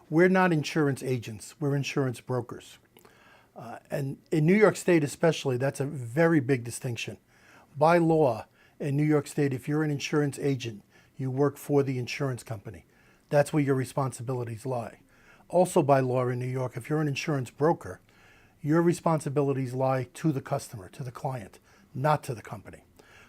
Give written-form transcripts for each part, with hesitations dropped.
We're not insurance agents, we're insurance brokers. And in New York State especially, that's a very big distinction. By law, in New York State, if you're an insurance agent, you work for the insurance company. That's where your responsibilities lie. Also by law in New York, if you're an insurance broker, your responsibilities lie to the customer, to the client, not to the company.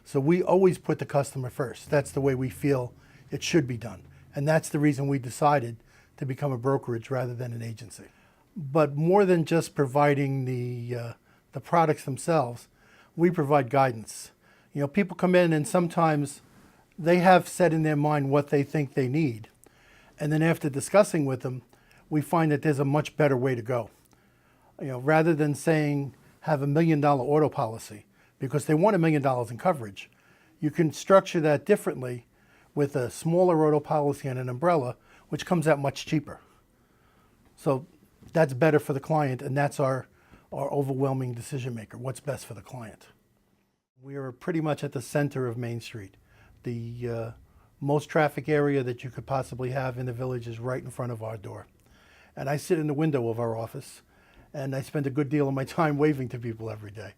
So we always put the customer first. That's the way we feel it should be done. And that's the reason we decided to become a brokerage rather than an agency. But more than just providing the products themselves, we provide guidance. You know, people come in and sometimes they have set in their mind what they think they need. And then after discussing with them, we find that there's a much better way to go. You know, rather than saying have $1 million auto policy because they want $1 million in coverage, you can structure that differently with a smaller auto policy and an umbrella, which comes out much cheaper. So that's better for the client, and that's our overwhelming decision maker, what's best for the client. We are pretty much at the center of Main Street. The most traffic area that you could possibly have in the village is right in front of our door. And I sit in the window of our office, and I spend a good deal of my time waving to people every day,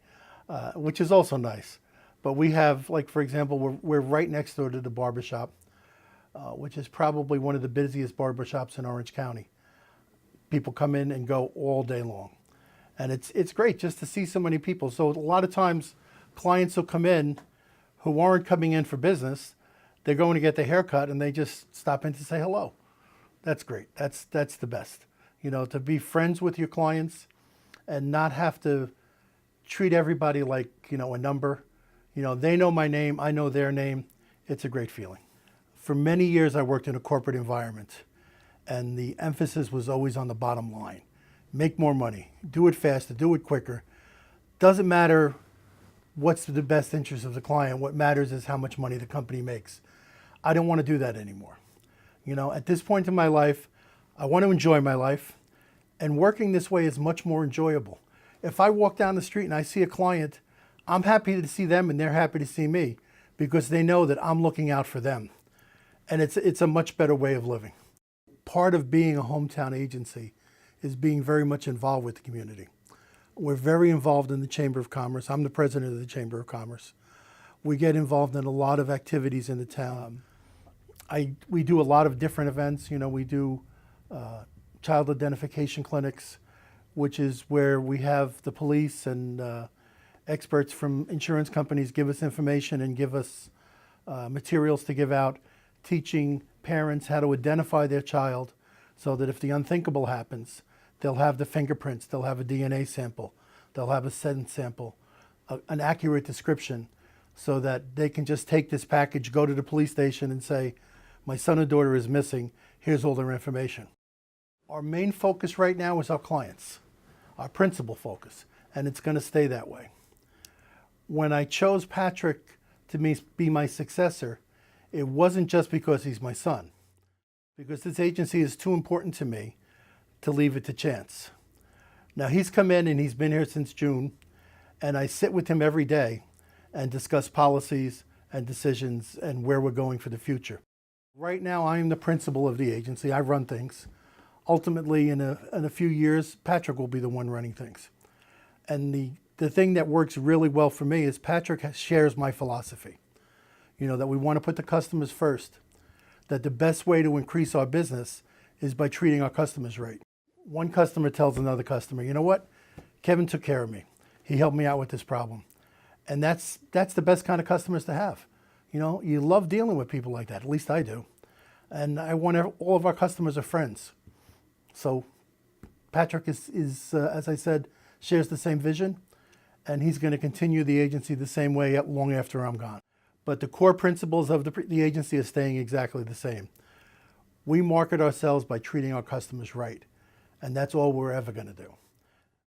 which is also nice. But we have, like, for example, we're right next door to the barbershop, which is probably one of the busiest barbershops in Orange County. People come in and go all day long. And it's great just to see so many people. So a lot of times clients will come in who aren't coming in for business. They're going to get their hair cut and they just stop in to say hello. That's great. That's the best. You know, to be friends with your clients and not have to treat everybody like, you know, a number. You know, they know my name, I know their name. It's a great feeling. For many years, I worked in a corporate environment, and the emphasis was always on the bottom line. Make more money, do it faster, do it quicker. Doesn't matter what's the best interest of the client. What matters is how much money the company makes. I don't want to do that anymore. You know, at this point in my life, I want to enjoy my life, and working this way is much more enjoyable. If I walk down the street and I see a client, I'm happy to see them and they're happy to see me because they know that I'm looking out for them. And it's a much better way of living. Part of being a hometown agency is being very much involved with the community. We're very involved in the Chamber of Commerce. I'm the president of the Chamber of Commerce. We get involved in a lot of activities in the town. We do a lot of different events. You know, we do child identification clinics, which is where we have the police and experts from insurance companies give us information and give us materials to give out, teaching parents how to identify their child so that if the unthinkable happens, they'll have the fingerprints, they'll have a DNA sample, they'll have a scent sample, an accurate description, so that they can just take this package, go to the police station and say, my son or daughter is missing, here's all their information. Our main focus right now is our clients, our principal focus, and it's going to stay that way. When I chose Patrick to be my successor, it wasn't just because he's my son, because this agency is too important to me to leave it to chance. Now he's come in and he's been here since June, and I sit with him every day and discuss policies and decisions and where we're going for the future. Right now I am the principal of the agency. I run things. Ultimately in a few years, Patrick will be the one running things. And the thing that works really well for me is Patrick shares my philosophy. You know, that we want to put the customers first, that the best way to increase our business is by treating our customers right. One customer tells another customer, you know what? Kevin took care of me. He helped me out with this problem. And that's the best kind of customers to have. You know, you love dealing with people like that. At least I do. And I want all of our customers are friends. So Patrick is as I said, shares the same vision, and he's going to continue the agency the same way long after I'm gone. But the core principles of the agency are staying exactly the same. We market ourselves by treating our customers right, and that's all we're ever going to do.